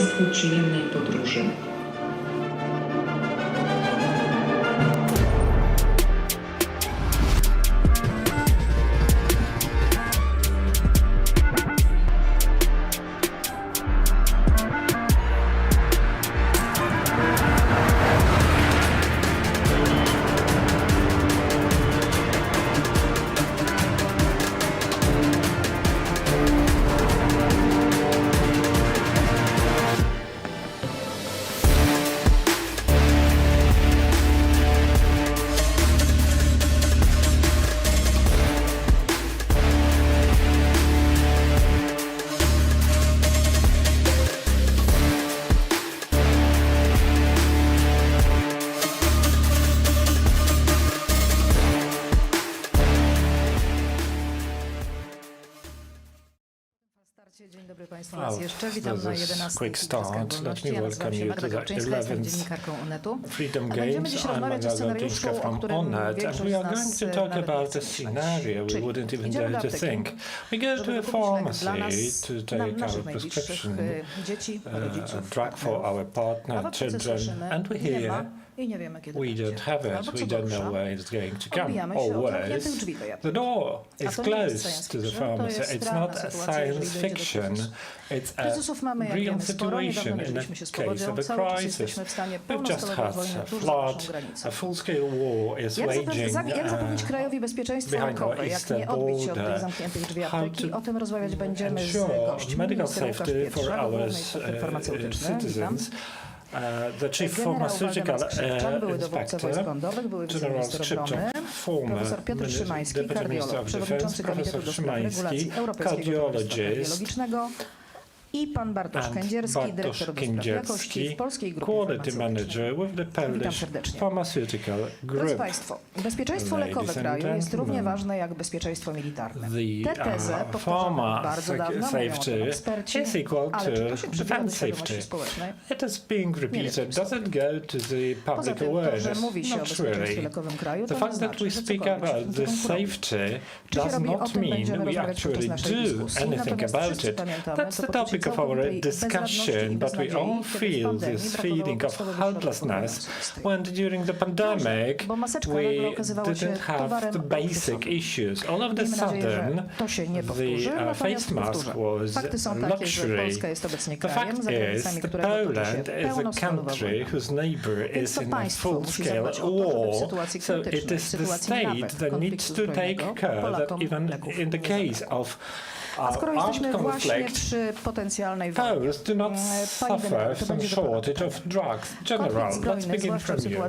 Państwu przyjemnej podróży. Dzień dobry Państwu raz jeszcze. Witam na 11. Quick start. Let me welcome you to the 11th Freedom Games. I'm Gałczyńska from Onet, and we are going to talk about a scenario we wouldn't even dare to think. We go to a pharmacy to take our prescription drug for our partner, children, and we hear we don't have it, we don't know where it's going to come, or worse, the door is closed to the pharmacy. It's not a science fiction, it's a real situation in a case of a crisis. We've just had a flood, a full-scale war is waging behind our eastern border. How to ensure medical safety for our citizens. The chief pharmaceutical inspector, General Skrzypczak, former Deputy Minister of Defense, Professor Szymański, cardiologist, i pan Bartosz Kędzierski, dyrektor do spraw jakości w Polskiej Grupie Quality Manager with the Polish Pharmaceutical Group. Drodzy Państwo, bezpieczeństwo lekowe kraju jest równie ważne jak bezpieczeństwo militarne. Tę tezę powtarzamy bardzo dawno, mówią o tym eksperci, ale czy to się przekłada do świadomości społecznej? It is being repeated. Does it go to the public awareness? To, że mówi się o bezpieczeństwie lekowym kraju, to the fact that we speak about the safety does not mean we actually do anything about it. That's the topic of our discussion, but we all feel this feeling of helplessness when during the pandemic we didn't have the basic issues. All of a sudden, the face mask was luxury. The fact is that Poland is a country whose neighbor is in a full-scale war, so it is the state that needs to take care that even in the case of a skoro jesteśmy właśnie przy potencjalnej wojnie, do not suffer from shortage of drugs. General, let's begin from you.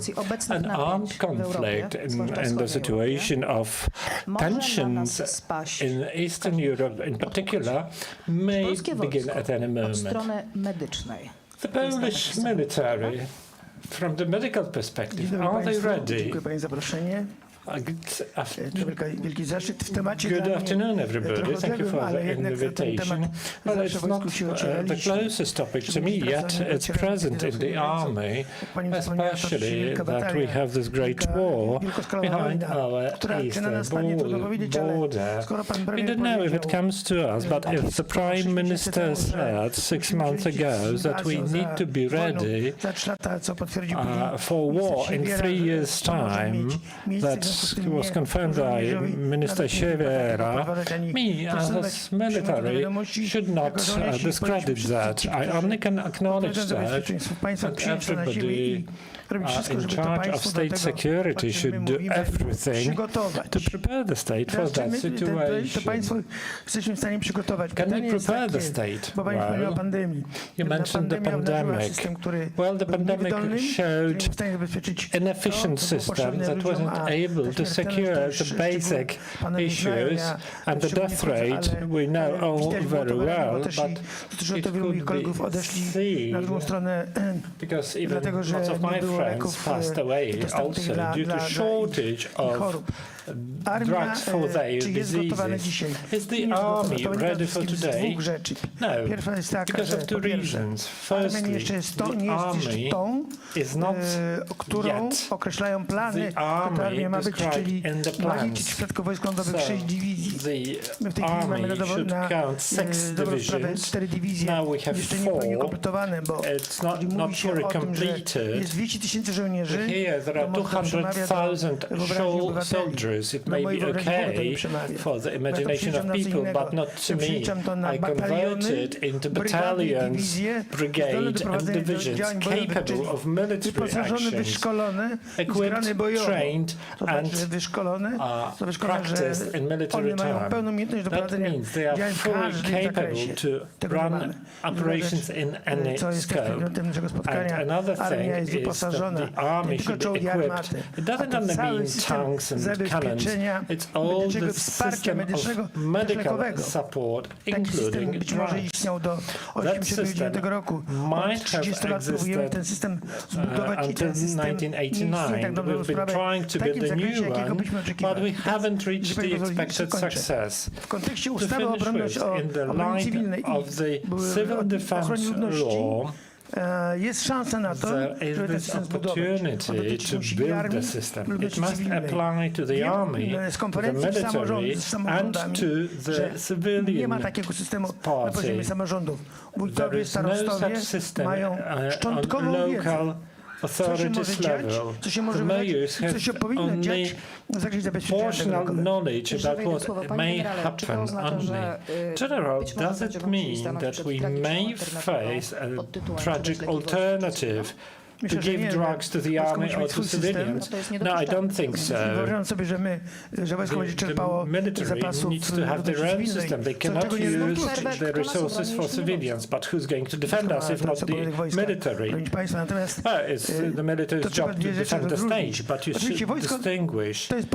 An armed conflict in the situation of tensions in Eastern Europe in particular may begin at any moment. The Polish military, from the medical perspective, are they ready? Good afternoon, everybody. Thank you for the invitation. Well, it's not the closest topic to me yet. It's present in the army, especially that we have this great war behind our eastern border. We don't know if it comes to us, but if the Prime Minister said 6 months ago that we need to be ready for war in 3 years' time, that was confirmed by Minister Siewera, me as military should not discredit that. I only can acknowledge that everybody in charge of state security should do everything to prepare the state for that situation. Can we prepare the state? Well, you mentioned the pandemic. Well, the pandemic showed an efficient system that wasn't able to secure the basic issues, and the death rate we know all very well, but it could be seen because even lots of my friends passed away also due to shortage of drugs for their diseases. Is the army ready for today? No, because of 2 reasons. Firstly, the army is not yet. The army does described in the plans. So the army should count 6 divisions. Now we have 4. It's not fully completed. Here there are 200,000 soldiers. It may be okay for the imagination of people, but not to me. I converted into battalions, brigade and divisions capable of military action, equipped, trained and practiced in military terms. That means they are fully capable to run operations in any scope. And another thing is that the army should be equipped. It doesn't only mean tanks and cannons. It's all the system of medical support, including drugs. That system might have existed until 1989. We've been trying to build a new one, but we haven't reached the expected success. To finish with, in the light of the civil defense law, there is this opportunity to build the system. It must apply to the army, to the military, and to the civilian party. There is no such system on local authorities level. The mayors have only portional knowledge about what may happen only. General, does it mean that we may face a tragic alternative to give drugs to the army or to civilians? No, I don't think so. The military needs to have their own system. They cannot use the resources for civilians, but who's going to defend us if not the military? It's the military's job to defend the state, but you should distinguish. The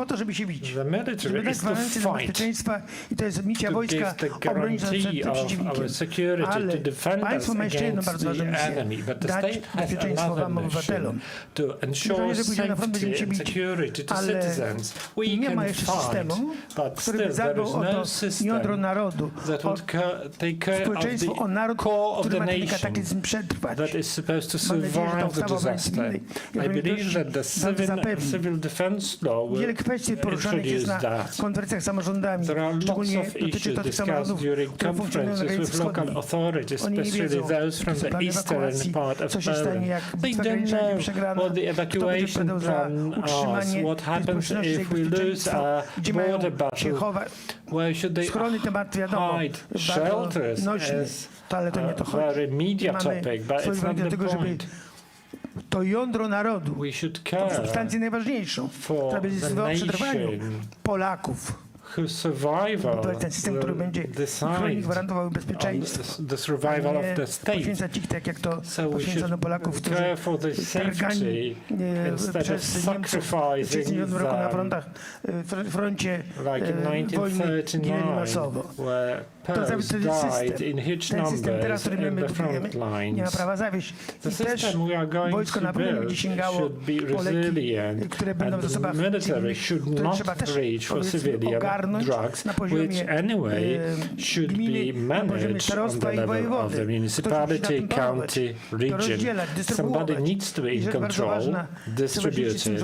military is to fight, to give the guarantee of our security, to defend us against the enemy, but the state has another mission to ensure safety and security to citizens. We can fight, but still there is no system that would take care of the core of the nation that is supposed to survive the disaster. I believe that the civil defense law will introduce that. There are lots of issues discussed during conferences with local authorities, especially those from the eastern part of Poland. They don't know what the evacuation plan is, what happens if we lose a border battle, where should they hide? Shelters is a very media topic, but it's not the point. To jądro narodu, we should care substancję najważniejszą, która będzie decydowała o przetrwaniu Polaków. Whose survival ten system, który będzie chronić, gwarantował bezpieczeństwo. The survival of the state. So we should care for the safety instead of sacrificing them, like in 1939, where Poles died in huge numbers in the front lines. The system we are going to build should be resilient, and the military should not reach for civilian drugs, which anyway should be managed on the level of the municipality, county, region. Somebody needs to be in control, distributed.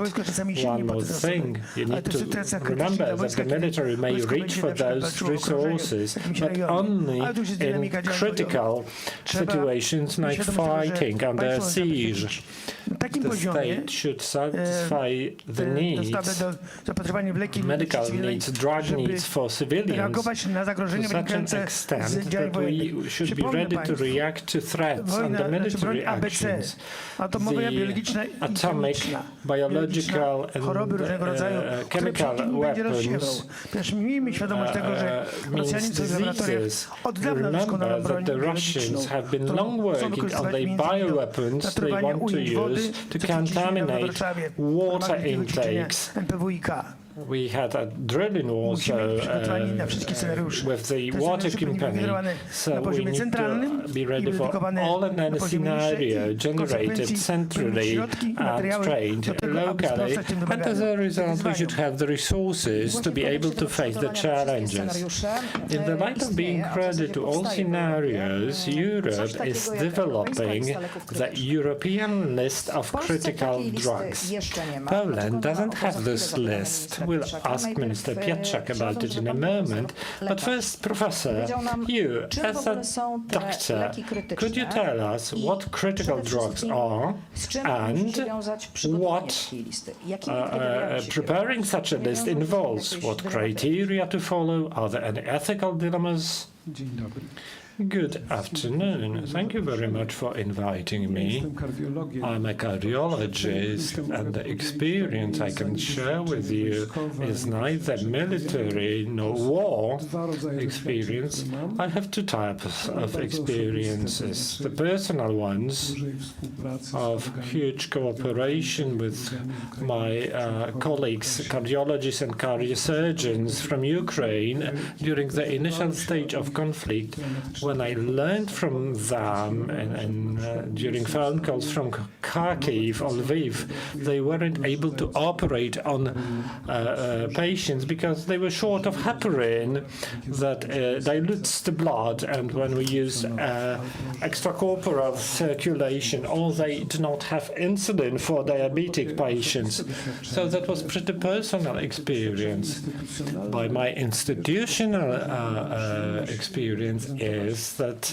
One more thing, you need to remember that the military may reach for those resources, but only in critical situations like fighting under siege. The state should satisfy the needs, medical needs, drug needs for civilians to such an extent that we should be ready to react to threats under military actions. The atomic, biological and chemical weapons means diseases. Remember that the Russians have been long working on the bioweapons they want to use to contaminate water intakes We had a drilling also with the water company, so we need to be ready for all and any scenario generated centrally and trained locally, and as a result we should have the resources to be able to face the challenges. In the light of being ready to all scenarios, Europe is developing the European list of critical drugs. Poland doesn't have this list. We'll ask Minister Piotrek about it in a moment. But first, Professor, you, as a doctor, could you tell us what critical drugs are and what preparing such a list involves? What criteria to follow? Are there any ethical dilemmas? Good afternoon. Thank you very much for inviting me. I'm a cardiologist, and the experience I can share with you is neither military nor war experience. I have two types of experiences. The personal ones of huge cooperation with my colleagues, cardiologists and cardiosurgeons from Ukraine during the initial stage of conflict, when I learned from them and during phone calls from Kharkiv or Lviv, they weren't able to operate on patients because they were short of heparin that dilutes the blood, and when we use extracorporeal circulation, or they do not have insulin for diabetic patients. So that was pretty personal experience. By my institutional experience is that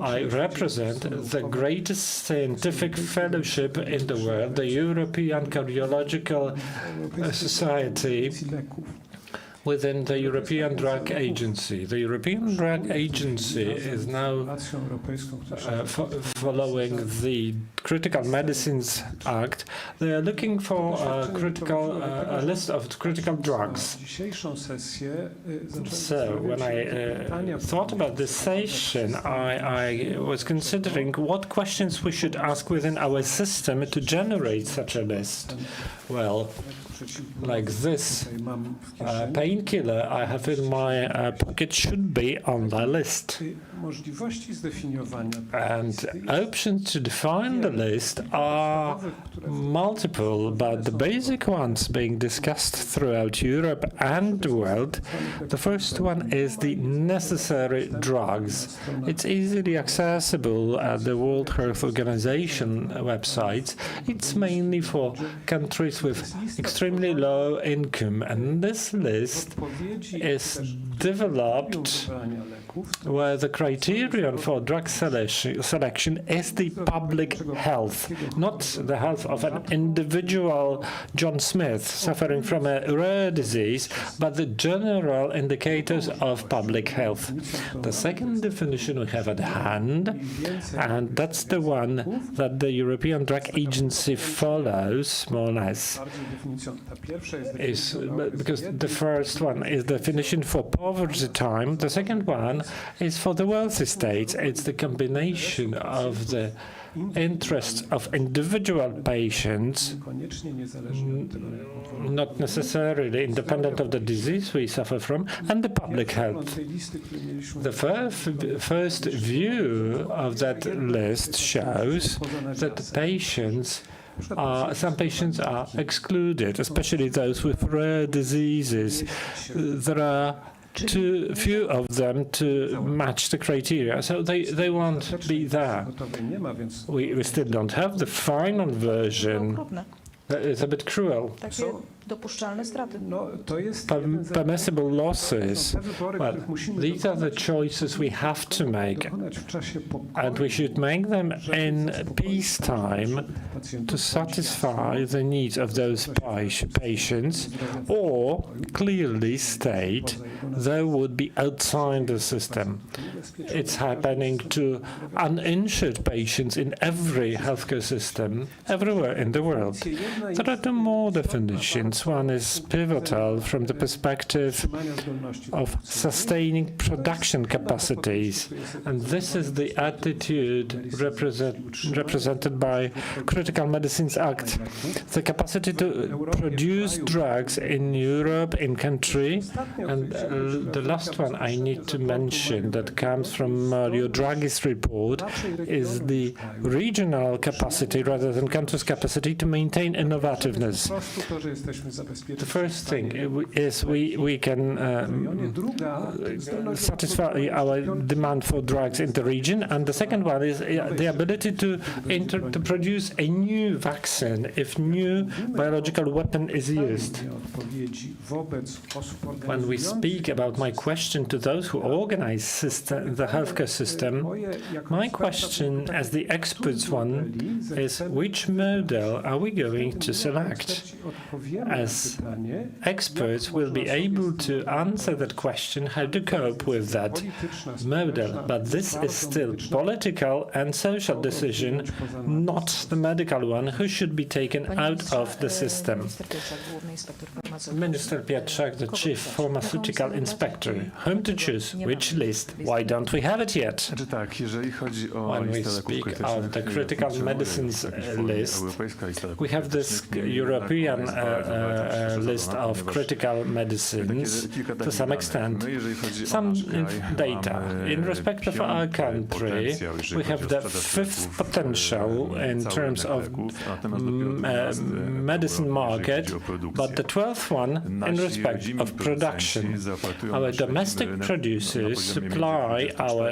I represent the greatest scientific fellowship in the world, the European Cardiological Society, within the European Drug Agency. The European Drug Agency is now following the Critical Medicines Act. They are looking for a list of critical drugs. So when I thought about this session, I was considering what questions we should ask within our system to generate such a list. Well, like this painkiller I have in my pocket should be on the list. And options to define the list are multiple, but the basic ones being discussed throughout Europe and the world. The first one is the necessary drugs. It's easily accessible at the World Health Organization websites. It's mainly for countries with extremely low income, and this list is developed where the criterion for drug selection is the public health, not the health of an individual John Smith suffering from a rare disease, but the general indicators of public health. The second definition we have at hand, and that's the one that the European Drug Agency follows, more or less, is because the first one is definition for poverty time, the second one is for the wealthy states. It's the combination of the interests of individual patients, not necessarily independent of the disease we suffer from, and the public health. The first view of that list shows that some patients are excluded, especially those with rare diseases. There are too few of them to match the criteria, so they won't be there. We still don't have the final version. It's a bit cruel. Permissible losses. Well, these are the choices we have to make, and we should make them in peacetime to satisfy the needs of those patients, or clearly state they would be outside the system. It's happening to uninsured patients in every healthcare system, everywhere in the world. There are two more definitions. elements. One is pivotal from the perspective of sustaining production capacities. And this is the attitude represented by Critical Medicines Act. The capacity to produce drugs in Europe, in country. And the last one I need to mention that comes from Mario Draghi's report is the regional capacity rather than country's capacity to maintain innovativeness. The first thing is we can satisfy our demand for drugs in the region, and the second one is the ability to produce a new vaccine if new biological weapon is used. When we speak about my question to those who organize the healthcare system, my question as the experts one is which model are we going to select? As experts will be able to answer that question, how to cope with that model. But this is still political and social decision, not the medical one, who should be taken out of the system. Minister Piotrek, the chief pharmaceutical inspector, whom to choose, which list? Why don't we have it yet? When we speak of the critical medicines list, we have this European list of critical medicines to some extent. Some data. In respect of our country, we have the fifth potential in terms of medicine market, but the 12th one in respect of production. Our domestic producers supply our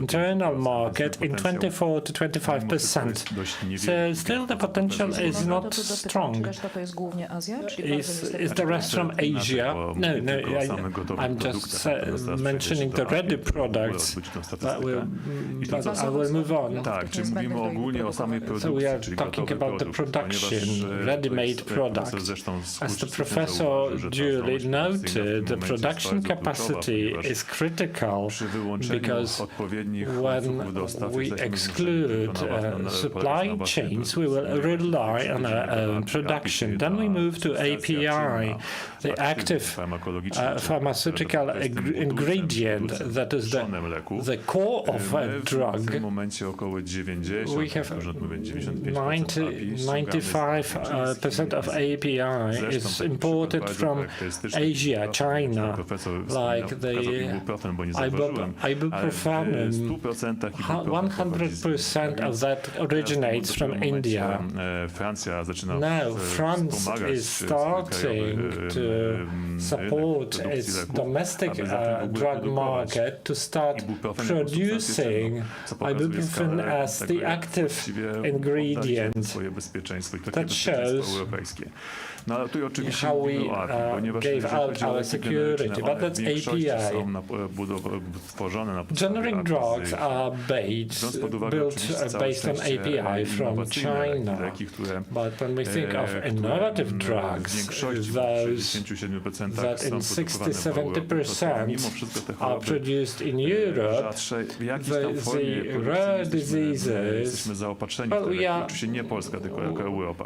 internal market in 24 to 25%. So still the potential is not strong. Is the rest from Asia? No, I'm just mentioning the ready products, but I will move on. So we are talking about the production, ready-made products. As the professor duly noted, the production capacity is critical because when we exclude supply chains, we will rely on our own production. Then we move to API, the active pharmaceutical ingredient that is the core of a drug. We have 95% of API is imported from Asia, China, like the ibuprofen. 100% of that originates from India. Now France is starting to support its domestic drug market to start producing ibuprofen as the active ingredient. That shows how we gave out our security, but that's API. Generic drugs are built based on API from China, but when we think of innovative drugs, those that in 60–70% are produced in Europe, the rare diseases,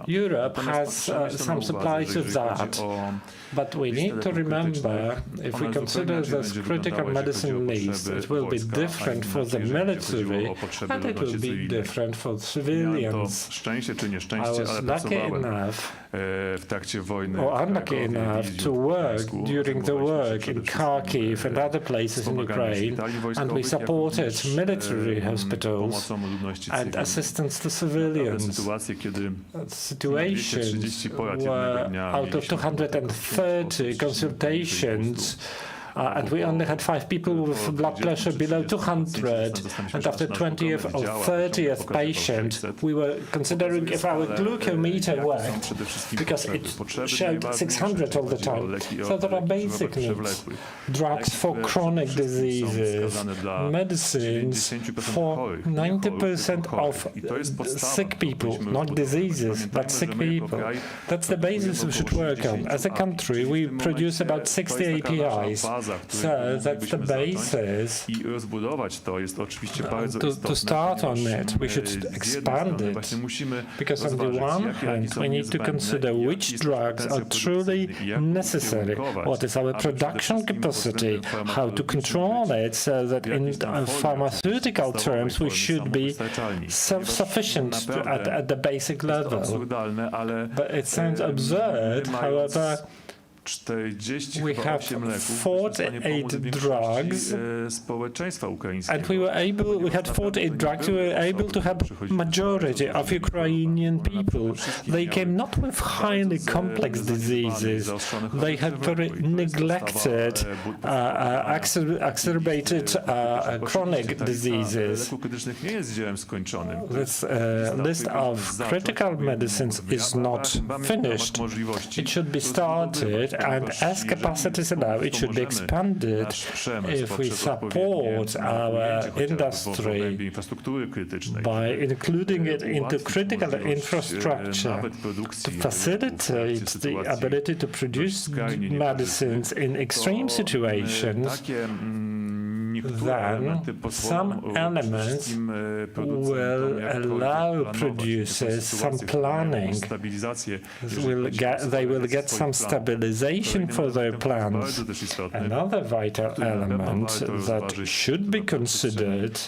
Europe has some supplies of that. But we need to remember, if we consider this critical medicine list, it will be different for the military and it will be different for civilians. I was lucky enough or unlucky enough to work during the work in Kharkiv and other places in Ukraine, and we supported military hospitals and assistance to civilians. Situations where out of 230 consultations, and we only had 5 people with blood pressure below 200, and after 20th or 30th patient, we were considering if our glucometer worked, because it showed 600 all the time. So there are basic needs. Drugs for chronic diseases, medicines for 90% of sick people, not diseases, but sick people. That's the basis we should work on. As a country, we produce about 60 APIs. So that's the basis. I rozbudować to jest oczywiście bardzo istotne. To start on it, we should expand it. Because on the one hand, we need to consider which drugs are truly necessary, what is our production capacity, how to control it, so that in pharmaceutical terms we should be self-sufficient at the basic level. But it sounds absurd, however, we have 48 drugs, and we had 48 drugs, we were able to have majority of Ukrainian people. They came not with highly complex diseases, they had very neglected, exacerbated chronic diseases. This list of critical medicines is not finished. It should be started, and as capacities allow, it should be expanded if we support our industry by including it into critical infrastructure to facilitate the ability to produce medicines in extreme situations. Then some elements will allow producers some planning. They will get some stabilization for their plans. Another vital element that should be considered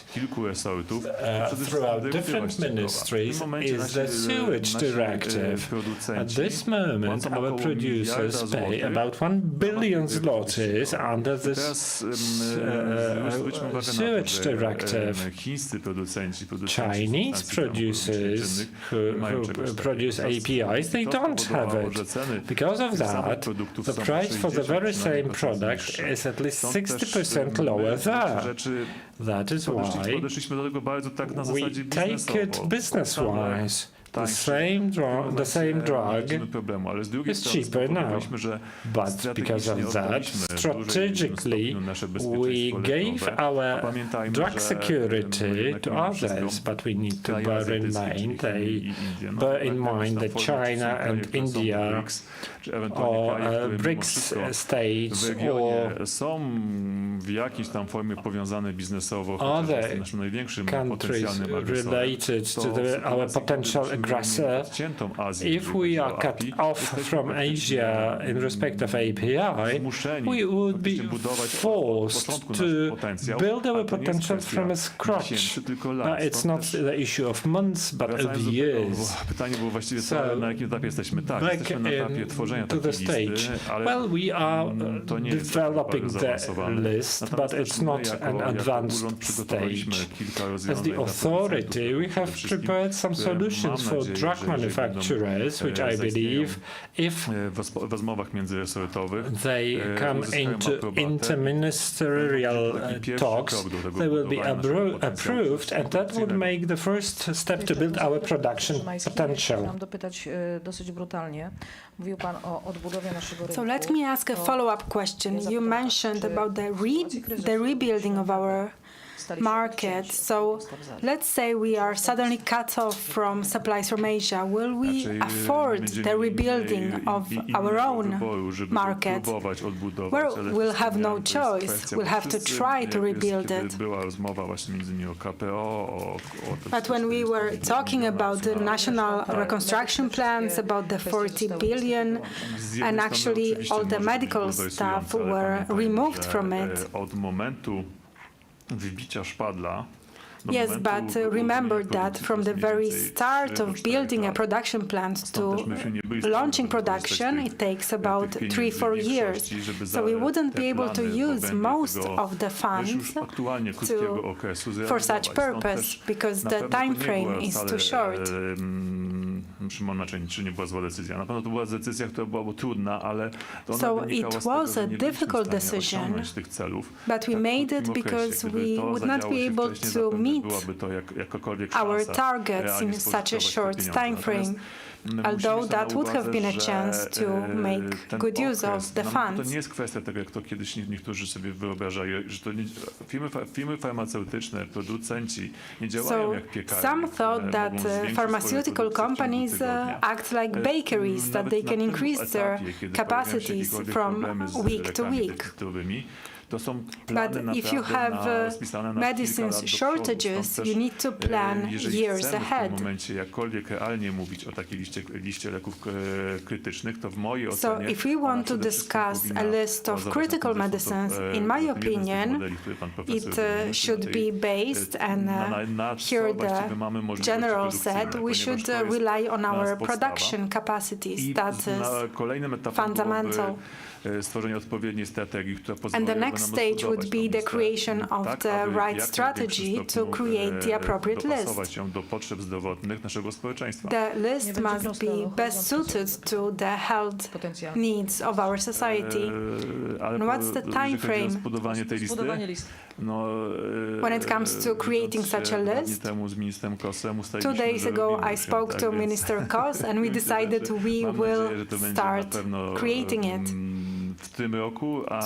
throughout different ministries is the sewage directive. At this moment, our producers pay about 1 billion zlotys under this sewage directive. Chinese producers who produce APIs, they don't have it. Because of that, the price for the very same product is at least 60% lower there. That is why we take it business-wise. The same drug is cheaper now, but because of that, strategically, we gave our drug security to others, but we need to bear in mind that China and India or BRICS states or other countries related to our potential aggressor, if we are cut off from Asia in respect of API, we would be forced to build our potential from scratch. It's not the issue of months, but of years. So, back to the stage. Well, we are developing the list, but it's not an advanced stage. As the authority, we have prepared some solutions for drug manufacturers, which I believe, if they come into interministerial talks, they will be approved, and that would make the first step to build our production potential. So let me ask a follow-up question. You mentioned about the rebuilding of our market. So let's say we are suddenly cut off from supplies from Asia. Will we afford the rebuilding of our own market? Well, we'll have no choice. We'll have to try to rebuild it. But when we were talking about the national reconstruction plans, about the 40 billion, and actually all the medical staff were removed from it. Yes, but remember that from the very start of building a production plant to launching production, it takes about 3-4 years. So we wouldn't be able to use most of the funds for such purpose because the time frame is too short. So it was a difficult decision, but we made it because we would not be able to meet our targets in such a short time frame. although that would have been a chance to make good use of the To funds. nie jest kwestia tego, jak to kiedyś niektórzy sobie wyobrażają, że to firmy farmaceutyczne, producenci nie działają jak piekarnie. Some thought that pharmaceutical companies act like bakeries, that they can increase their capacities from week to week. But if you have medicines shortages, you need to plan years ahead. W momencie jakkolwiek realnie mówić o takiej liście leków krytycznych, to w mojej So ocenie if we want to discuss a list of critical medicines, in my opinion, it should be based, and here the general said, we should rely on our production capacities. That is fundamental. Stworzenie odpowiedniej strategii, która And pozwoli the next stage would be the creation of the right strategy to create the appropriate list. dopasować ją do potrzeb zdrowotnych naszego społeczeństwa. The list must be best suited to the health needs of our society. Ale what's the time frame? Zbudowanie tej listy? When it comes to creating such a list, 2 days ago I spoke to Minister Kos and we decided we will start creating it.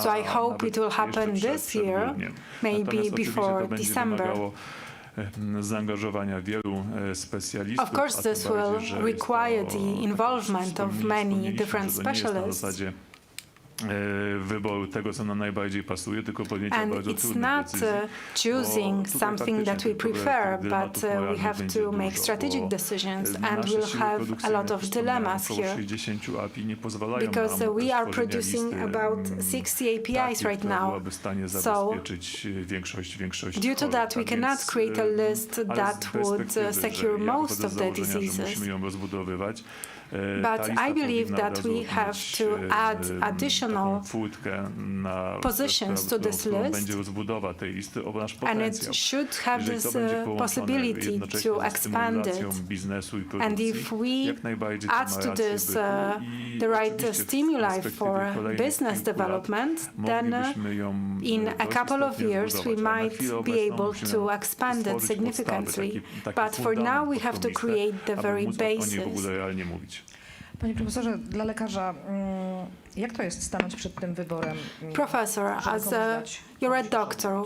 So I hope it will happen this year, maybe before December. Zaangażowania wielu specjalistów. Of course, this will require the involvement of many different specialists. Wyboru tego, co nam najbardziej pasuje, tylko podjęcia bardzo it's trudnych not decyzji. choosing something that we prefer, but we have to make strategic decisions, and we'll have a lot of dilemmas here. Because we are producing about 60 APIs right now, so due to that we cannot create a list that would secure most of the diseases. But I believe that we have to add additional positions to this list, and it should have this possibility to expand it. And if we add to this the right stimuli for business development, then in a couple of years we might be able to expand it significantly. But for now we have to create the very basis. Panie profesorze, dla lekarza, jak to jest stanąć przed tym wyborem? Professor, as you're a doctor,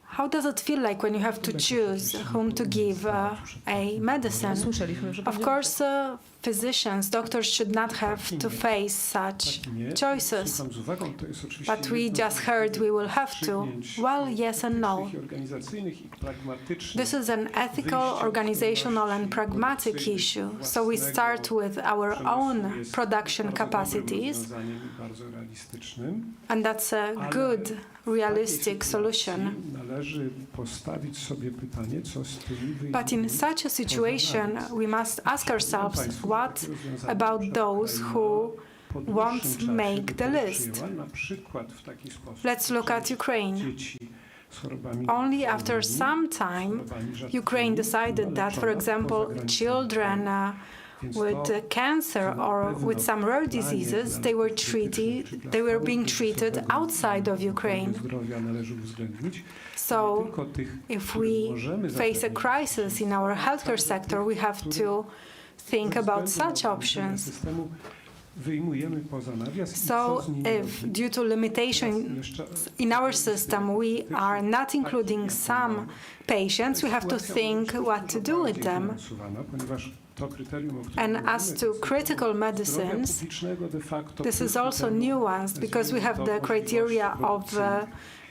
how does it feel like when you have to choose whom to give a medicine? Of course, physicians, doctors should not have to face such choices. But we just heard we will have to. Well, yes and no. This is an ethical, organizational and pragmatic issue. So we start with our own production capacities, and that's a good, realistic solution. But in such a situation, we must ask ourselves, what about those who won't make the list? Let's look at Ukraine. Only after some time, Ukraine decided that, for example, children with cancer or with some rare diseases, they were being treated outside of Ukraine. So if we face a crisis in our healthcare sector, we have to think about such options. So if, due to limitations in our system, we are not including some patients, we have to think what to do with them. And as to critical medicines, this is also nuanced because we have the criteria of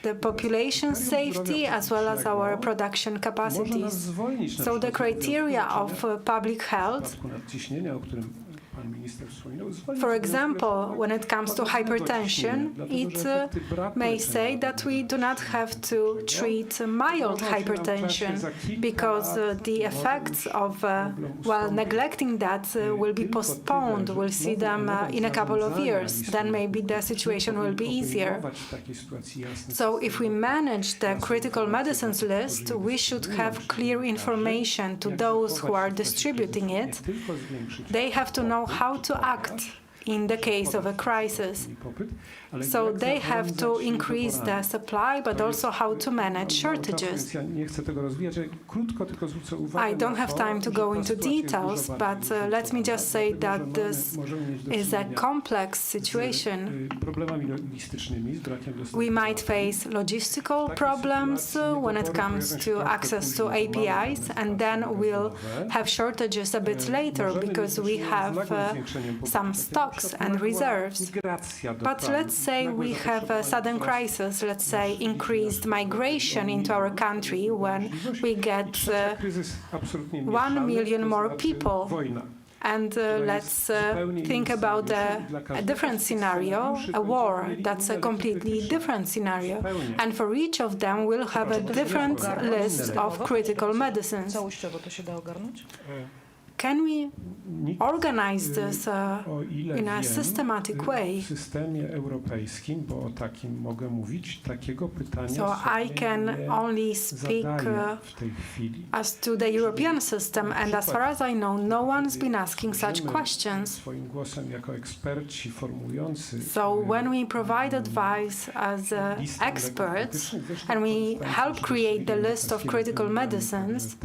the population safety as well as our production capacities. So the criteria of public health, for example, when it comes to hypertension, it may say that we do not have to treat mild hypertension because the effects of, while neglecting that, will be postponed. We'll see them in a couple of years. Then maybe the situation will be easier. So if we manage the critical medicines list, we should have clear information to those who are distributing it. They have to know how to act in the case of a crisis. So they have to increase the supply, but also how to manage shortages. I don't have time to go into details, but let me just say that this is a complex situation. We might face logistical problems when it comes to access to APIs, and then we'll have shortages a bit later because we have some stocks and reserves. But let's say we have a sudden crisis, let's say increased migration into our country when we get 1 million more people. And let's think about a different scenario, a war. That's a completely different scenario. And for each of them, we'll have a different list of critical medicines. Can we organize this in a systematic way? So I can only speak as to the European system, and as far as I know, no one's been asking such questions. So when we provide advice as experts, and we help create the list of critical medicines,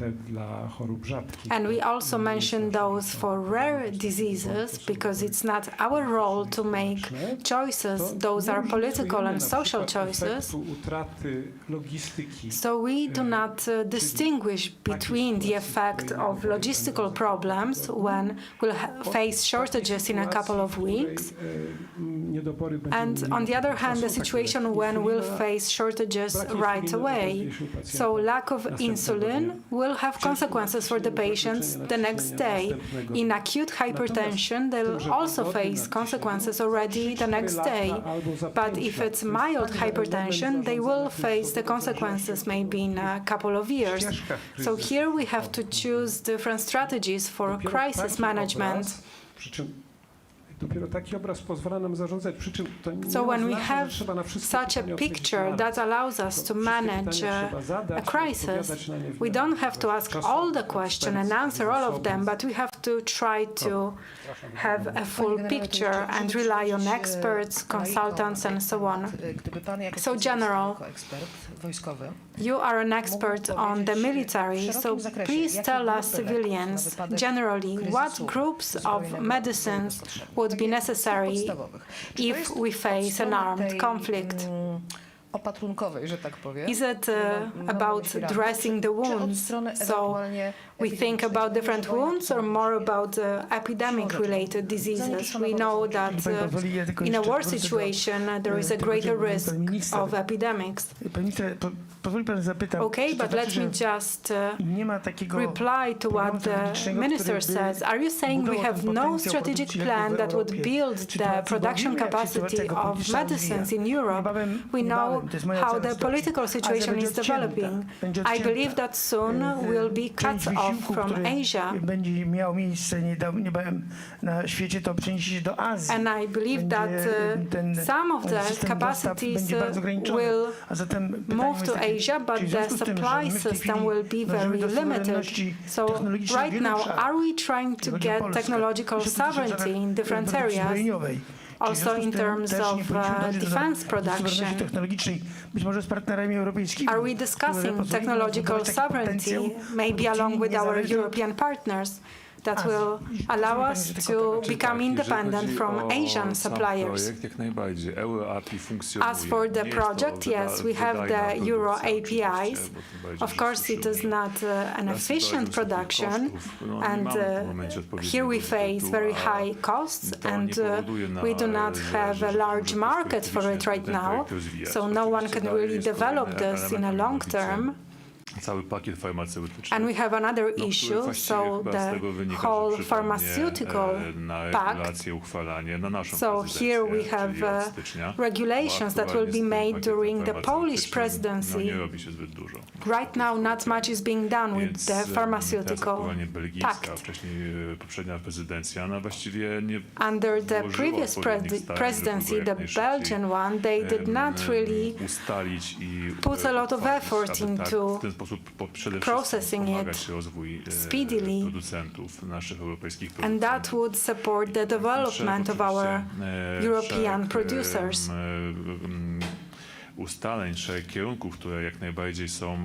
and we also mention those for rare diseases, because it's not our role to make choices, those are political and social choices. So we do not distinguish between the effect of logistical problems when we'll face shortages in a couple of weeks, and on the other hand, the situation when we'll face shortages right away. So lack of insulin will have consequences for the patients the next day. In acute hypertension, they'll also face consequences already the next day. But if it's mild hypertension, they will face the consequences maybe in a couple of years. So here we have to choose different strategies for crisis management. So when we have such a picture that allows us to manage a crisis, we don't have to ask all the questions and answer all of them, but we have to try to have a full picture and rely on experts, consultants, and so on. So General, you are an expert on the military, so please tell us civilians, generally, what groups of medicines would be necessary if we face an armed conflict? Is it about dressing the wounds? So we think about different wounds or more about epidemic-related diseases? We know that in a war situation, there is a greater risk of epidemics. Okay, but let me just reply to what the minister says. Are you saying we have no strategic plan that would build the production capacity of medicines in Europe? We know how the political situation is developing. I believe that soon we'll be cut off from Asia. And I believe that some of the capacities will move to Asia, but the supply system will be very limited. So right now, are we trying to get technological sovereignty in different areas? Also in terms of defense production. Are we discussing technological sovereignty, maybe along with our European partners, that will allow us to become independent from Asian suppliers? As for the project, yes, we have the Euro APIs. Of course, it is not an efficient production, and here we face very high costs, and we do not have a large market for it right now, so no one can really develop this in a long term. And we have another issue, so the whole pharmaceutical pact. So here we have regulations that will be made during the Polish presidency. Right now, not much is being done with the pharmaceutical pact. Under the previous presidency, the Belgian one, they did not really put a lot of effort into sposób przede processing wszystkim it pomagać rozwój speedily, producentów, naszych europejskich and producentów. that would support the development of our European producers. Ustaleń, szereg kierunków, które jak najbardziej są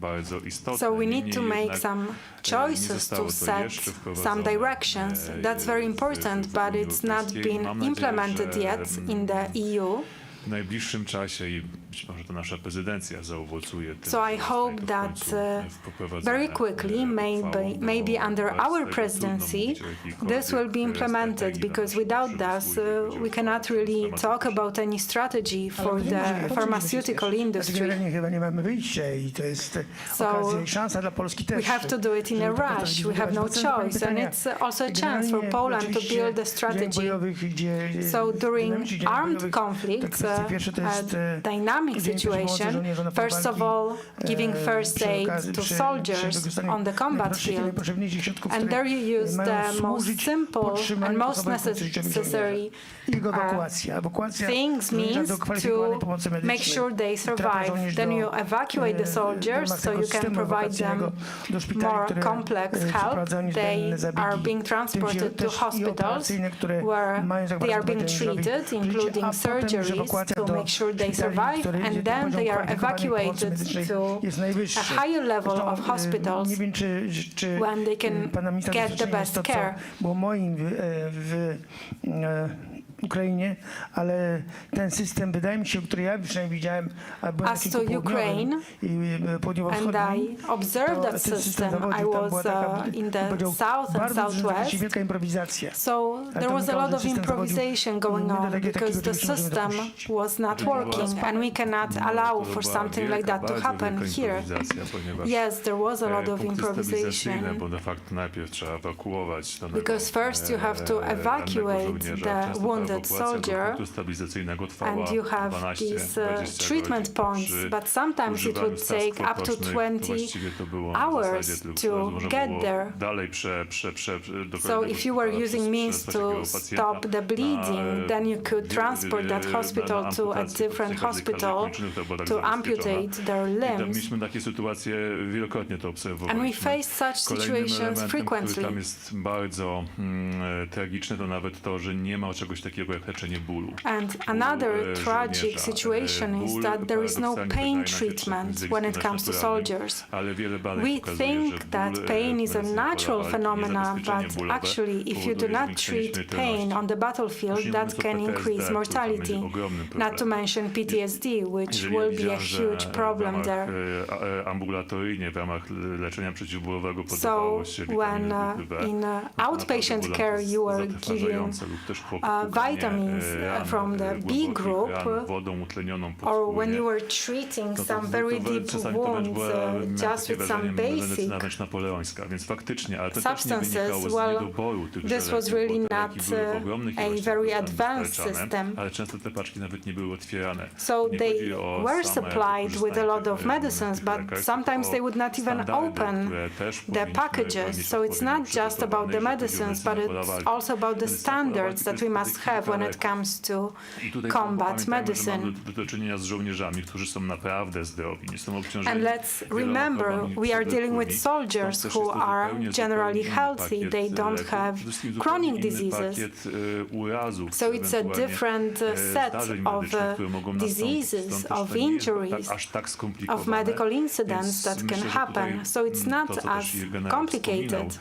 bardzo istotne. So we need to make some choices to set some directions. That's very important, but it's not been implemented yet in the EU. W najbliższym czasie i być może to nasza prezydencja zaowocuje tym. So I hope that very quickly, maybe under our presidency, this will be implemented, because without this, we cannot really talk about any strategy for the pharmaceutical industry. So we have to do it in a rush. We have no choice, and it's also a chance for Poland to build a strategy. So during armed conflicts, dynamic situation, first of all, giving first aid to soldiers on the combat field, and there you use the most simple and most necessary things means to make sure they survive. Then you evacuate the soldiers so you can provide them more complex help. They are being transported to hospitals where they are being treated, including surgeries, to make sure they survive, and then they are evacuated to a higher level of hospitals when they can get the best care. Ukrainie, ale ten system, wydaje mi się, który ja przynajmniej widziałem, as to Ukraine, and I observed that system. I was in the south and southwest, so there was a lot of improvisation going on because the system was not working, and we cannot allow for something like that to happen here. Yes, there was a lot of improvisation, because first you have to evacuate the wounded soldier, and you have these treatment points, but sometimes it would take up to 20 hours to get there. So if you were using means to stop the bleeding, then you could transport that hospital to a different hospital to amputate their limbs. And we face such situations frequently. Tam jest bardzo tragiczne, to nawet to, że nie ma czegoś takiego jak leczenie bólu. And another tragic situation is that there is no pain treatment when it comes to soldiers. We think that pain is a natural phenomenon, but actually if you do not treat pain on the battlefield, that can increase mortality, not to mention PTSD, which will be a huge problem there. So when in outpatient care you are giving vitamins from the B group, or when you were treating some very deep wounds just with some basic substances, well, this was really not a very advanced system. So they were supplied with a lot of medicines, but sometimes they would not even open the packages. So it's not just about the medicines, but it's also about the standards that we must have when it comes to combat medicine. And let's remember, we are dealing with soldiers who are generally healthy. They don't have chronic diseases. So it's a different set of diseases, of injuries, of medical incidents that can happen. So it's not as complicated.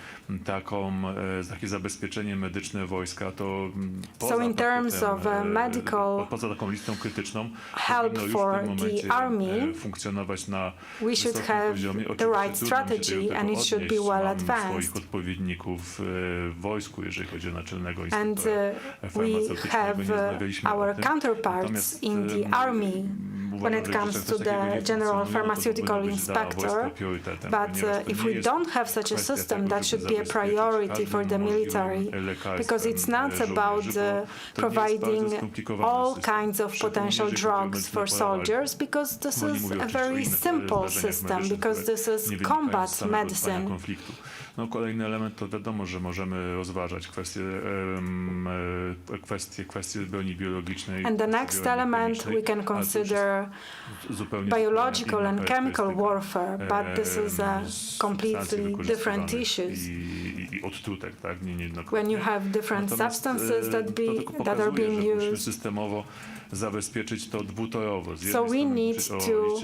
So in terms of medical help for the army, we should have the right strategy, and it should be well advanced. And we have our counterparts in the army when it comes to the General Pharmaceutical Inspector, but if we don't have such a system, that should be a priority for the military, because it's not about providing all kinds of potential drugs for soldiers, because this is a very simple system, because this is combat medicine. No, kolejny element to wiadomo, że możemy rozważać kwestie broni biologicznej. And the next element we can consider biological and chemical warfare, but this is a completely different issues. I odtrutek, tak? When you have different substances that are being used. Systemowo zabezpieczyć to dwutorowo. So we need to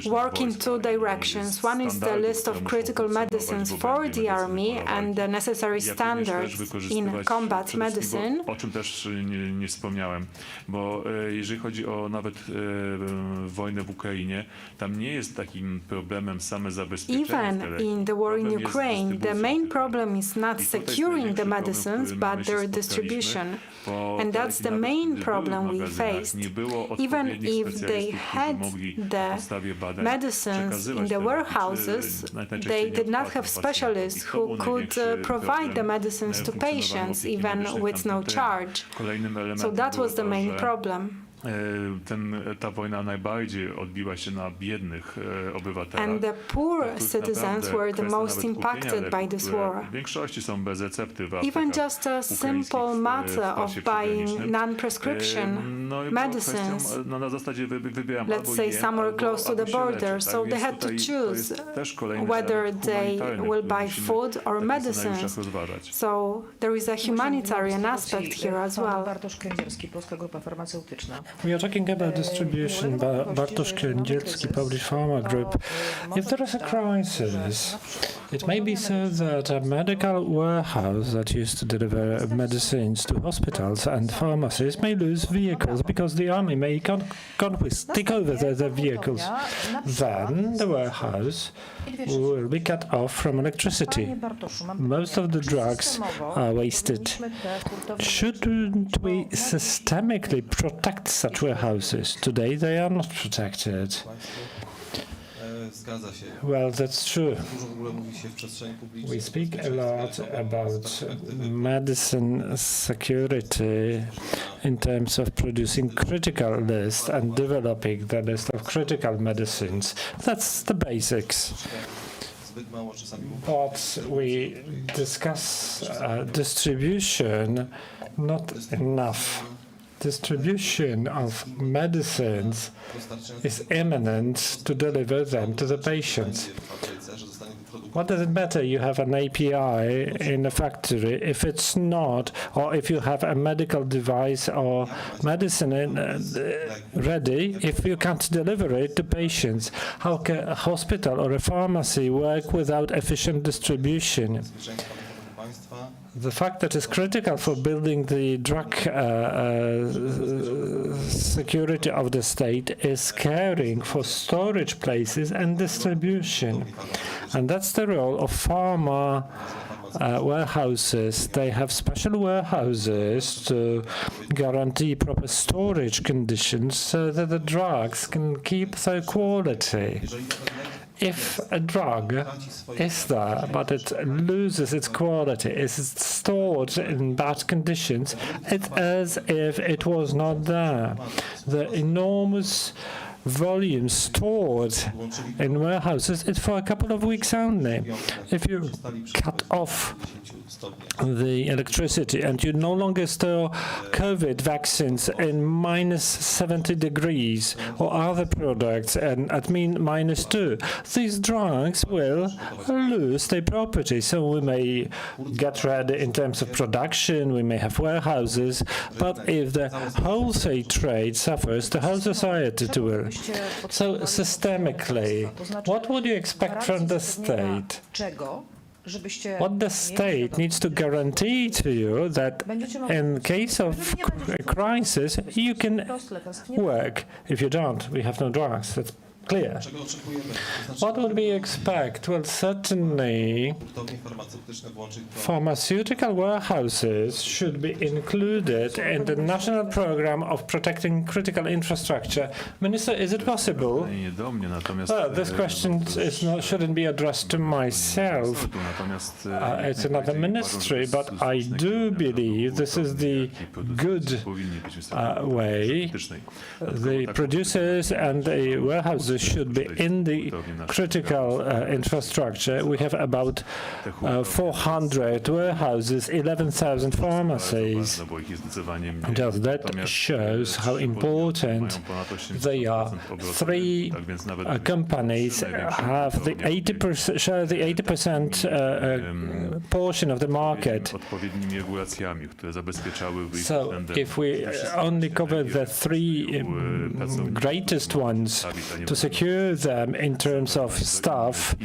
work in two directions. One is the list of critical medicines for the army and the necessary standards in combat medicine. O czym też nie wspomniałem, bo jeżeli chodzi o nawet wojnę w Ukrainie, tam nie jest takim problemem same zabezpieczenie. Even in the war in Ukraine, the main problem is not securing the medicines, but their distribution. And that's the main problem we faced. Even if they had the medicines in the warehouses, they did not have specialists who could provide the medicines to patients, even with no charge. So that was the main problem. Ta wojna najbardziej odbiła się na biednych obywatelach. And the poor citizens were the most impacted by this war. W większości są bez recepty w aptekach. Even just a simple matter of buying non-prescription medicines. Na zasadzie wybieram Let's say somewhere close to the border, so they had to choose whether they will buy food or medicines. So there is a humanitarian aspect here as well. Bartosz Kędzierski, Polska Grupa Farmaceutyczna. We are talking about distribution. Bartosz Kędzierski, Polish Pharma Group. If there is a crisis, it may be said that a medical warehouse that used to deliver medicines to hospitals and pharmacies may lose vehicles because the army may take over the vehicles. Then the warehouse will be cut off from electricity. Most of the drugs are wasted. Shouldn't we systemically protect such warehouses? Today they are not protected. Well, that's true. We speak a lot about medicine security in terms of producing critical list and developing the list of critical medicines. That's the basics. But we discuss distribution, not enough. Distribution of medicines is imminent to deliver them to the patients. What does it matter you have an API in a factory if it's not, or if you have a medical device or medicine ready, if you can't deliver it to patients? How can a hospital or a pharmacy work without efficient distribution? The fact that is critical for building the drug security of the state is caring for storage places and distribution. And that's the role of pharma warehouses. They have special warehouses to guarantee proper storage conditions so that the drugs can keep their quality. If a drug is there, but it loses its quality, is stored in bad conditions, it's as if it was not there. The enormous volume stored in warehouses is for a couple of weeks only. If you cut off the electricity and you no longer store COVID vaccines in -70 degrees or other products and at -2, these drugs will lose their property. So we may get ready in terms of production, we may have warehouses, but if the wholesale trade suffers, the whole society will. So systemically, what would you expect from the state? What the state needs to guarantee to you that in case of a crisis, you can work. If you don't, we have no drugs. That's clear. What would we expect? Well, certainly pharmaceutical warehouses should be included in the national program of protecting critical infrastructure. Minister, is it possible? Well, this question shouldn't be addressed to myself. It's another ministry, but I do believe this is the good way. The producers and the warehouses should be in the critical infrastructure. We have about 400 warehouses, 11,000 pharmacies. Just that shows how important they are. 3 companies have the 80% share the 80% portion of the market. So if we only cover the 3 greatest ones to secure them in terms of staff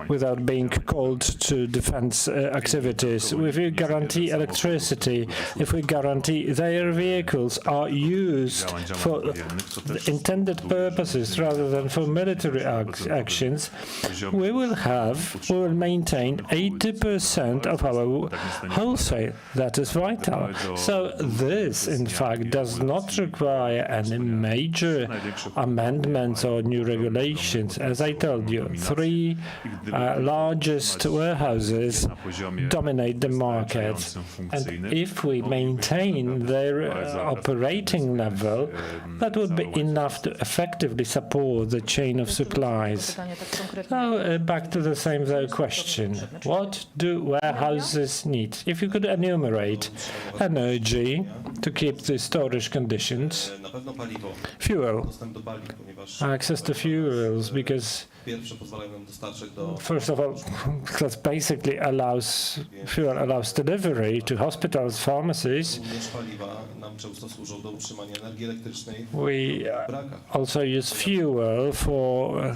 without being called to defense activities, if we guarantee electricity, if we guarantee their vehicles are used for the intended purposes rather than for military actions, we will maintain 80% of our wholesale. That is vital. So this, in fact, does not require any major amendments or new regulations. As I told you, 3 largest warehouses dominate the market. And if we maintain their operating level, that would be enough to effectively support the chain of supplies. Now, back to the same question. What do warehouses need? If you could enumerate: energy to keep the storage conditions, fuel, access to fuels, because first of all, that basically fuel allows delivery to hospitals, pharmacies. We also use fuel for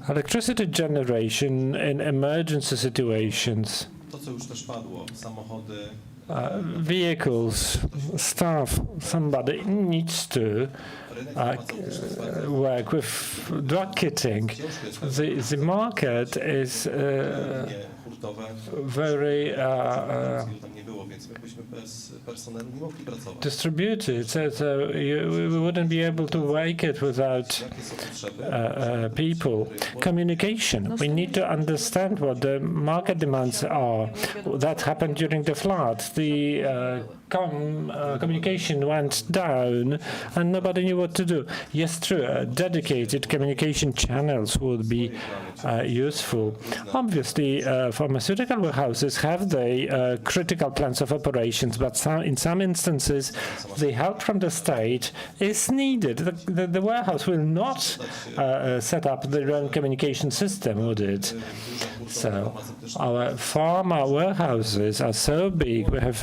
electricity generation in emergency situations. Vehicles, staff, somebody needs to work with drug kitting. The market is very distributed, so we wouldn't be able to make it without people. Communication. We need to understand what the market demands are. That happened during the flood. The communication went down and nobody knew what to do. Yes, true, dedicated communication channels would be useful. Obviously, pharmaceutical warehouses have the critical plans of operations, but in some instances, the help from the state is needed. The warehouse will not set up their own communication system, would it? So our pharma warehouses are so big. We have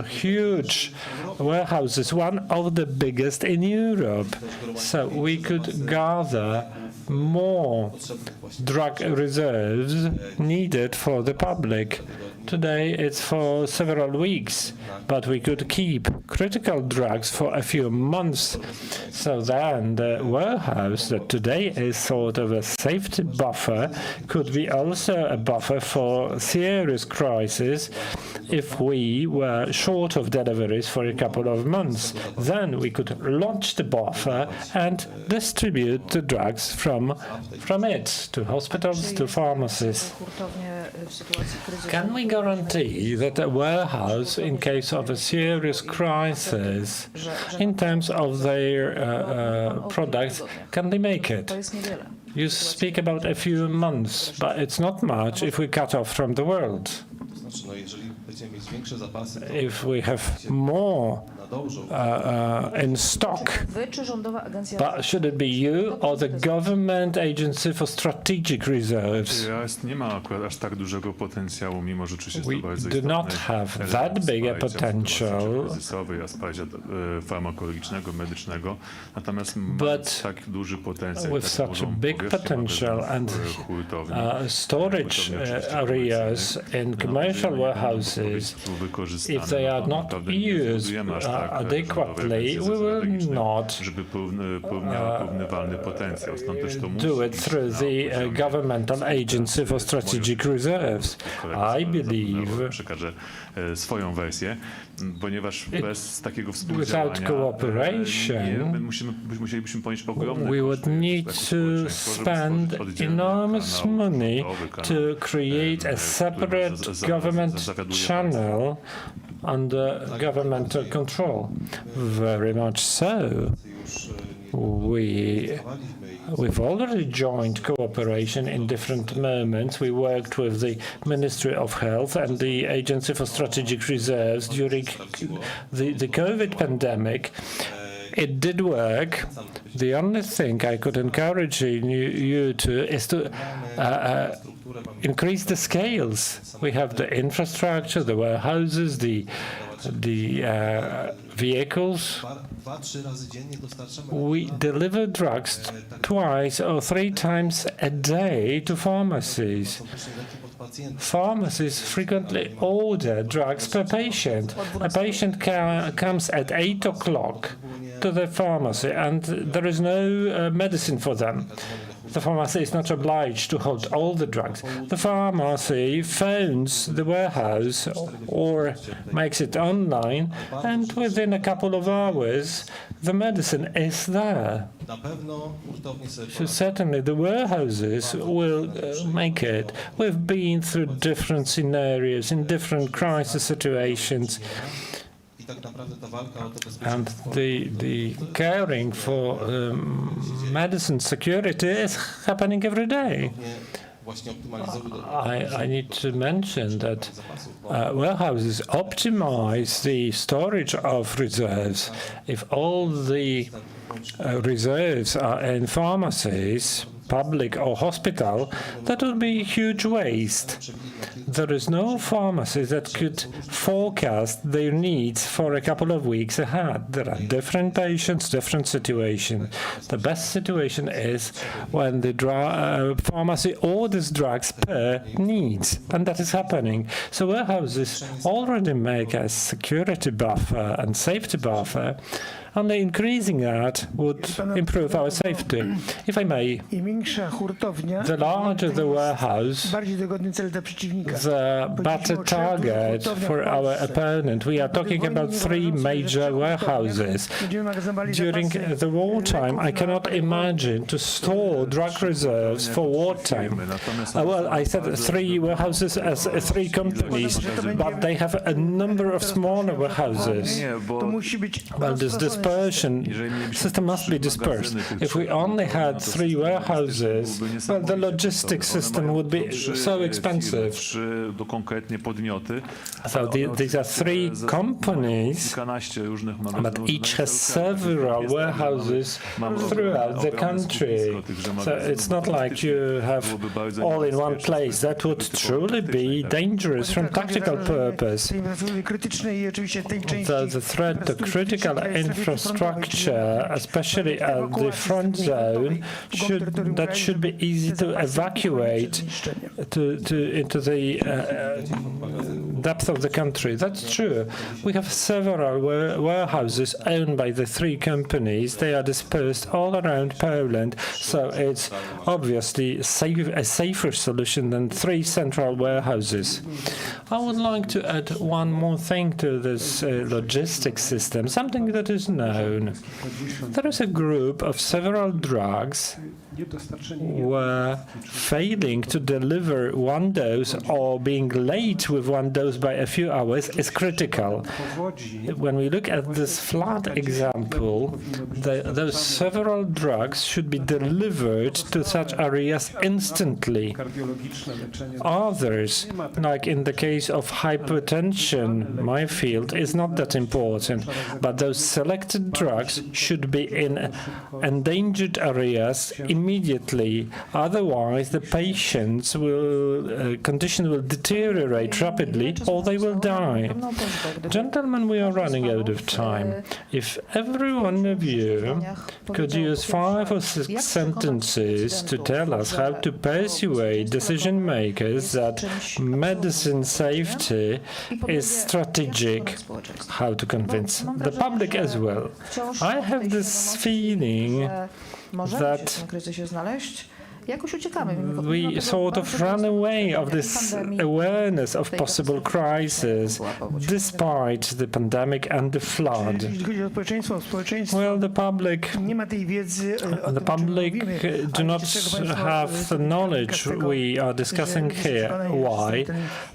huge warehouses, one of the biggest in Europe. So we could gather more drug reserves needed for the public. Today it's for several weeks, but we could keep critical drugs for a few months. So then the warehouse that today is sort of a safety buffer could be also a buffer for serious crisis if we were short of deliveries for a couple of months. Then we could launch the buffer and distribute the drugs from it to hospitals, to pharmacies. Can we guarantee that a warehouse, in case of a serious crisis, in terms of their products, can they make it? You speak about a few months, but it's not much if we cut off from the world. If we have more in stock, but should it be you or the government agency for strategic reserves? We do not have that big a potential, but with such a big potential and storage areas in commercial warehouses, if they are not used adequately, we will not do it through the governmental agency for strategic reserves. I believe without cooperation, we would need to spend enormous money to create a separate government channel under governmental control. Very much so. We've already joined cooperation in different moments. We worked with the Ministry of Health and the Agency for Strategic Reserves during the COVID pandemic. It did work. The only thing I could encourage you to is to increase the scales. We have the infrastructure, the warehouses, the vehicles. We deliver drugs twice or 3 times a day to pharmacies. Pharmacies frequently order drugs per patient. A patient comes at 8 o'clock to the pharmacy, and there is no medicine for them. The pharmacy is not obliged to hold all the drugs. The pharmacy phones the warehouse or makes it online, and within a couple of hours, the medicine is there. So certainly the warehouses will make it. We've been through different scenarios, in different crisis situations. And the caring for medicine security is happening every day. I need to mention that warehouses optimize the storage of reserves. If all the reserves are in pharmacies, public or hospital, that would be a huge waste. There is no pharmacy that could forecast their needs for a couple of weeks ahead. There are different patients, different situations. The best situation is when the pharmacy orders drugs per needs, and that is happening. So warehouses already make a security buffer and safety buffer. Only increasing that would improve our safety. If I may, the larger the warehouse, the better target for our opponent. We are talking about 3 major warehouses. During the wartime, I cannot imagine to store drug reserves for wartime. Well, I said 3 warehouses as 3 companies, but they have a number of smaller warehouses. Well, this system must be dispersed. If we only had 3 warehouses, well, the logistics system would be so expensive. So these are 3 companies, but each has several warehouses throughout the country. So it's not like you have all in one place. That would truly be dangerous from tactical purpose. The threat to critical infrastructure, especially at the front zone, should be easy to evacuate into the depth of the country. That's true. We have several warehouses owned by the 3 companies. They are dispersed all around Poland, so it's obviously a safer solution than 3 central warehouses. I would like to add one more thing to this logistics system, something that is known. There is a group of several drugs where failing to deliver 1 dose or being late with 1 dose by a few hours is critical. When we look at this flood example, those several drugs should be delivered to such areas instantly. Others, like in the case of hypertension, my field is not that important, but those selected drugs should be in endangered areas immediately. Otherwise, the patient's condition will deteriorate rapidly, or they will die. Gentlemen, we are running out of time. If every one of you could use 5 or 6 sentences to tell us how to persuade decision makers that medicine safety is strategic, how to convince the public as well. I have this feeling that Jakoś uciekamy. We sort of run away of this awareness of possible crisis, despite the pandemic and the flood. Well, the public do not have the knowledge we are discussing here. Why?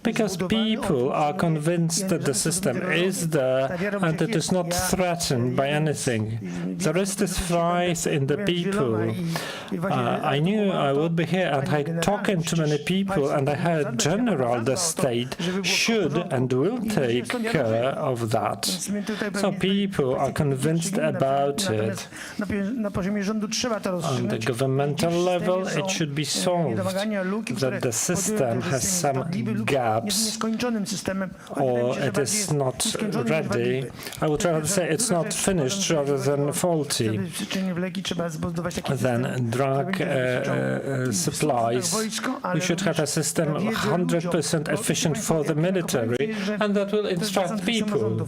Because people are convinced that the system is there and it is not threatened by anything. There is this faith in the people. I knew I would be here, and I talking to many people, and I heard general the state should and will take care of that. So people are convinced about it. On the governmental level, it should be solved that the system has some gaps or it is not ready. I would rather say it's not finished rather than faulty. Then drug supplies. We should have a system 100% efficient for the military, and that will instruct people.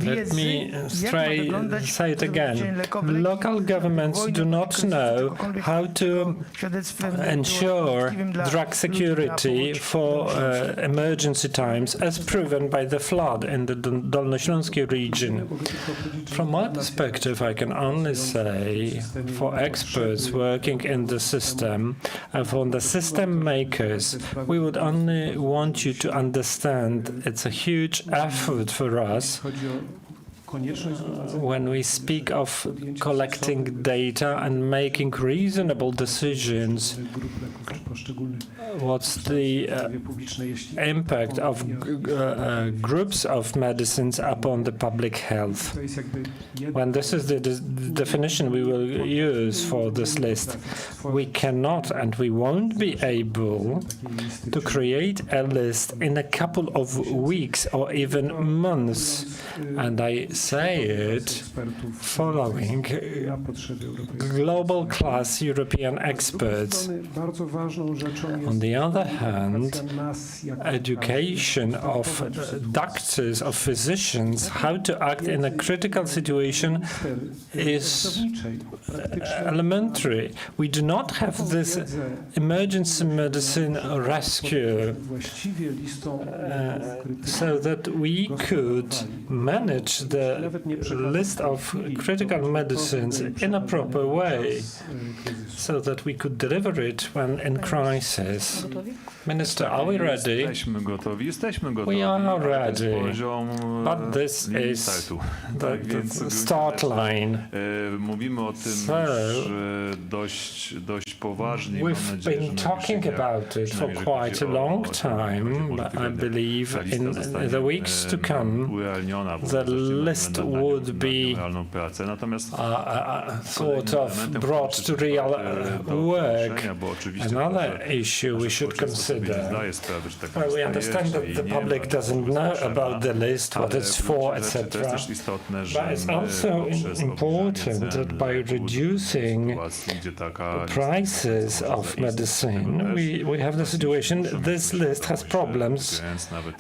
Let me say it again. Local governments do not know how to ensure drug security for emergency times, as proven by the flood in the Dolnośląski region. From my perspective, I can only say, for experts working in the system and for the system makers, we would only want you to understand it's a huge effort for us when we speak of collecting data and making reasonable decisions. What's the impact of groups of medicines upon the public health? When this is the definition we will use for this list, we cannot and we won't be able to create a list in a couple of weeks or even months. And I say it following global class European experts. On the other hand, education of doctors, of physicians, how to act in a critical situation is elementary. We do not have this emergency medicine rescue so that we could manage the list of critical medicines in a proper way, so that we could deliver it when in crisis. Minister, are we ready? We are ready, but this is the start line. We've been talking about it for quite a long time, but I believe in the weeks to come, the list would be sort of brought to real work. Another issue we should consider. Well, we understand that the public doesn't know about the list, what it's for, etc. But it's also important that by reducing the prices of medicine, we have the situation this list has problems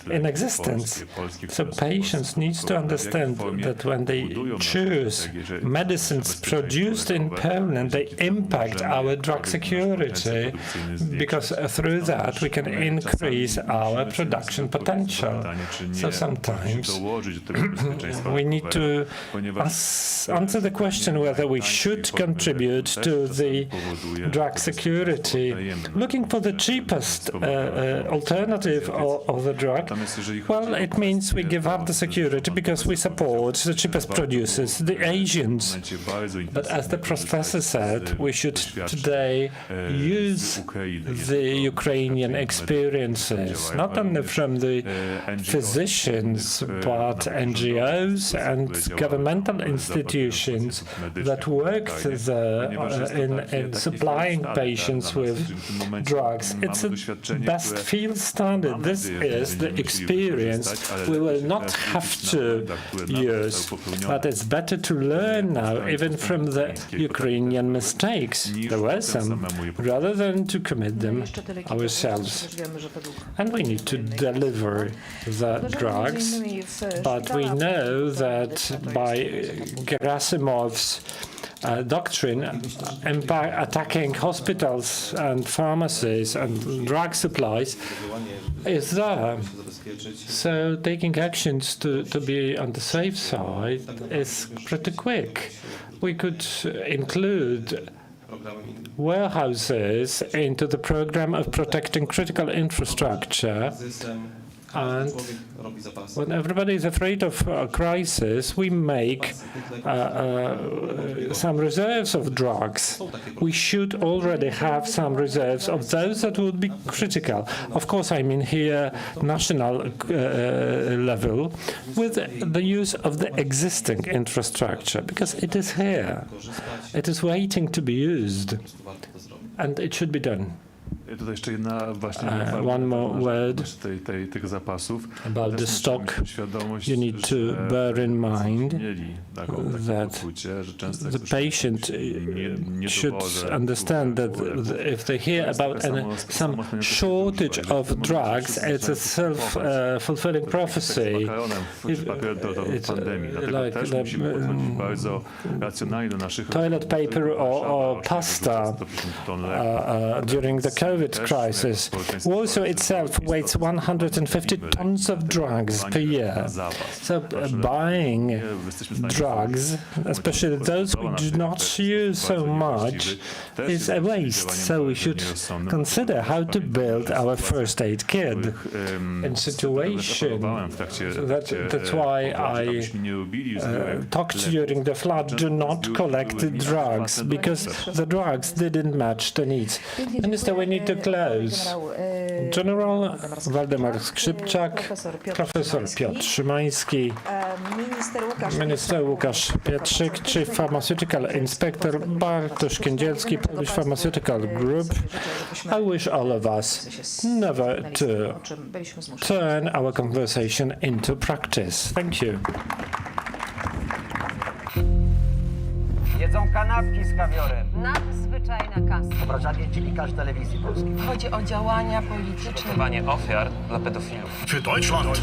in existence. So patients need to understand that when they choose medicines produced in Poland, they impact our drug security, because through that we can increase our production potential. So sometimes we need to answer the question whether we should contribute to the drug security, looking for the cheapest alternative of the drug. Well, it means we give up the security because we support the cheapest producers, the Asians. But as the professor said, we should today use the Ukrainian experiences, not only from the physicians, but NGOs and governmental institutions that worked there in supplying patients with drugs. It's a best field standard. This is the experience we will not have to use, but it's better to learn now, even from the Ukrainian mistakes. There were some, rather than to commit them ourselves. And we need to deliver the drugs, but we know that by Gerasimov's doctrine attacking hospitals and pharmacies and drug supplies is there. So taking actions to be on the safe side is pretty quick. We could include warehouses into the program of protecting critical infrastructure. And when everybody is afraid of a crisis, we make some reserves of drugs. We should already have some reserves of those that would be critical. Of course, I mean here national level, with the use of the existing infrastructure, because it is here. It is waiting to be used, and it should be done. Tutaj jeszcze jedna właśnie one more word tych zapasów. About the stock. You need to bear in mind that the patient should understand that if they hear about some shortage of drugs, it's a self-fulfilling prophecy. It's like the toilet paper or pasta during the COVID crisis. Warsaw itself weighs 150 tons of drugs per year. So buying drugs, especially those we do not use so much, is a waste. So we should consider how to build our first aid kit. In situation, that's why I talked during the flood, do not collect the drugs, because the drugs didn't match the needs. Minister, we need to close. General Waldemar Skrzypczak, Professor Piotr Szymański, Minister Łukasz Pietrzyk, Chief Pharmaceutical Inspector Bartosz Kędzierski, Polish Pharmaceutical Group. I wish all of us never to turn our conversation into practice. Thank you. Jedzą kanapki z kawiorem. Nadzwyczajna kasa. Obrażanie dziennikarz telewizji polskiej. Chodzi o działania polityczne. Przygotowanie ofiar dla pedofilów. Für Deutschland.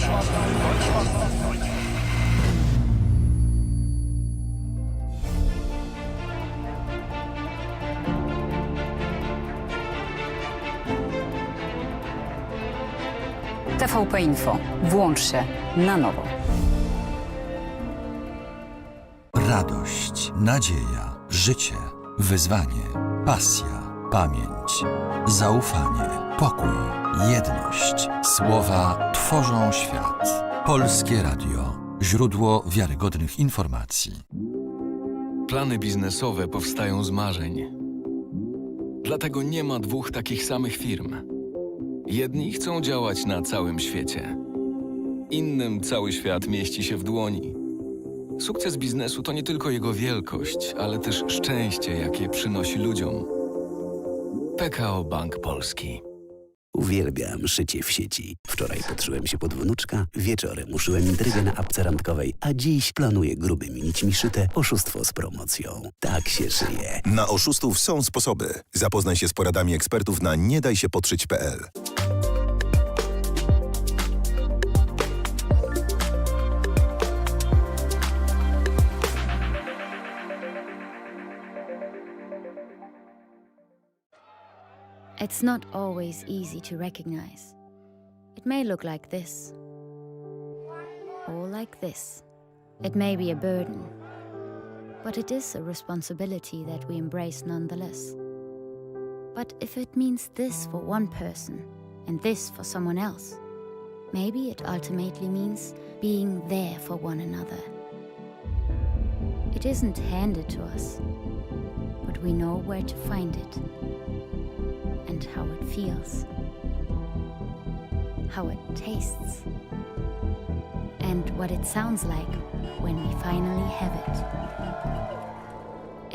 TVP Info. Włącz się na nowo. Radość, nadzieja, życie, wyzwanie, pasja, pamięć, zaufanie, pokój, jedność. Słowa tworzą świat. Polskie Radio. Źródło wiarygodnych informacji. Plany biznesowe powstają z marzeń. Dlatego nie ma dwóch takich samych firm. Jedni chcą działać na całym świecie. Innym cały świat mieści się w dłoni. Sukces biznesu to nie tylko jego wielkość, ale też szczęście, jakie przynosi ludziom. PKO Bank Polski. Uwielbiam szycie w sieci. Wczoraj podszyłem się pod wnuczka, wieczorem uszyłem intrygę na apce randkowej, a dziś planuję grubymi nićmi szyte oszustwo z promocją. Tak się szyje. Na oszustów są sposoby. Zapoznaj się z poradami ekspertów na niedajsiepodszyć.pl. It's not always easy to recognize. It may look like this, or like this. It may be a burden, but it is a responsibility that we embrace nonetheless. But if it means this for one person and this for someone else, maybe it ultimately means being there for one another. It isn't handed to us, but we know where to find it. And how it feels, how it tastes, and what it sounds like when we finally have it.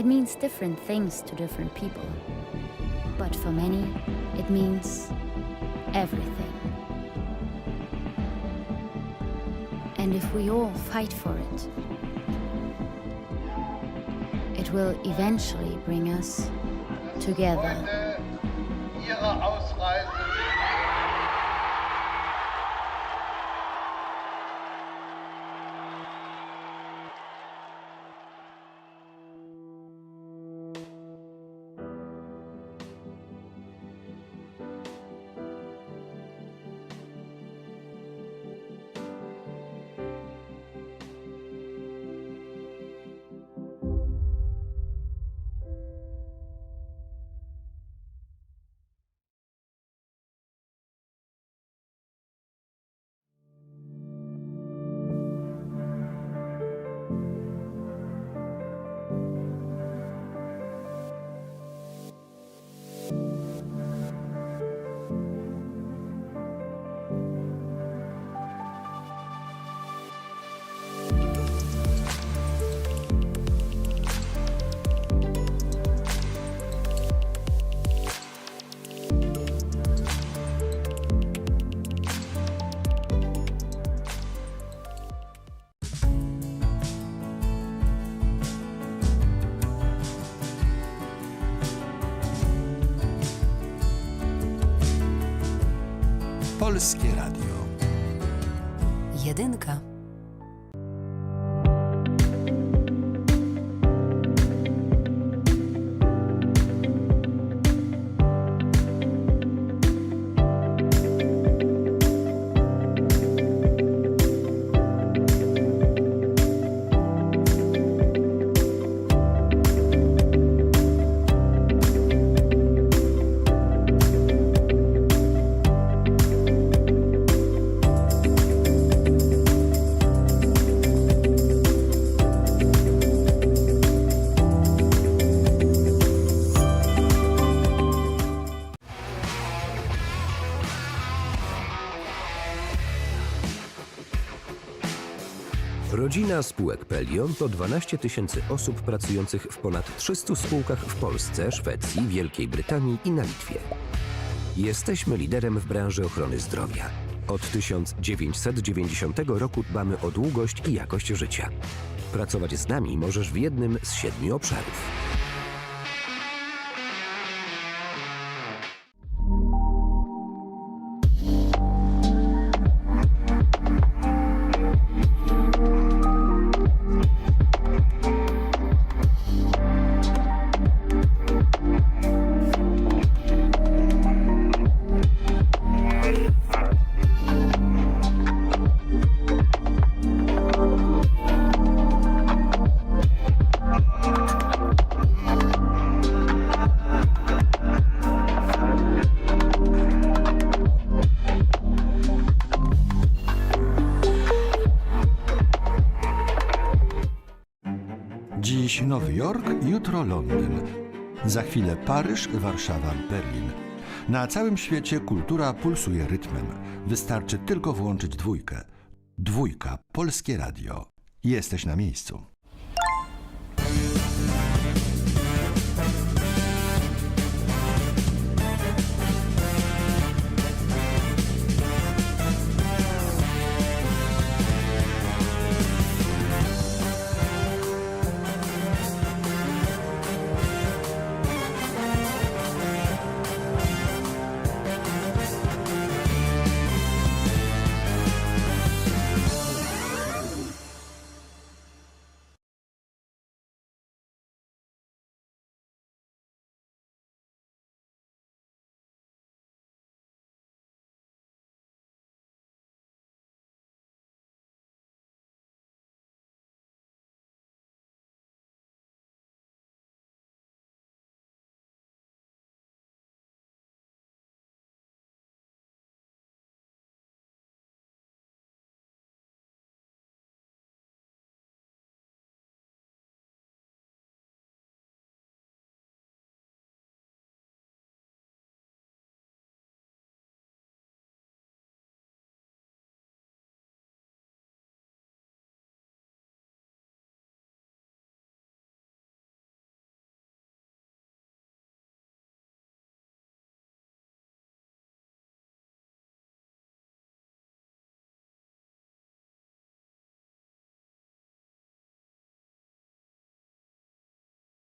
It means different things to different people, but for many, it means everything. And if we all fight for it, it will eventually bring us together. Polskie Radio. Jedynka. Rodzina spółek Pelion to 12 000 osób pracujących w ponad 300 spółkach w Polsce, Szwecji, Wielkiej Brytanii i na Litwie. Jesteśmy liderem w branży ochrony zdrowia. Od 1990 roku dbamy o długość i jakość życia. Pracować z nami możesz w jednym z 7 obszarów. Dziś Nowy Jork, jutro Londyn. Za chwilę Paryż, Warszawa, Berlin. Na całym świecie kultura pulsuje rytmem. Wystarczy tylko włączyć dwójkę. Dwójka, Polskie Radio. Jesteś na miejscu.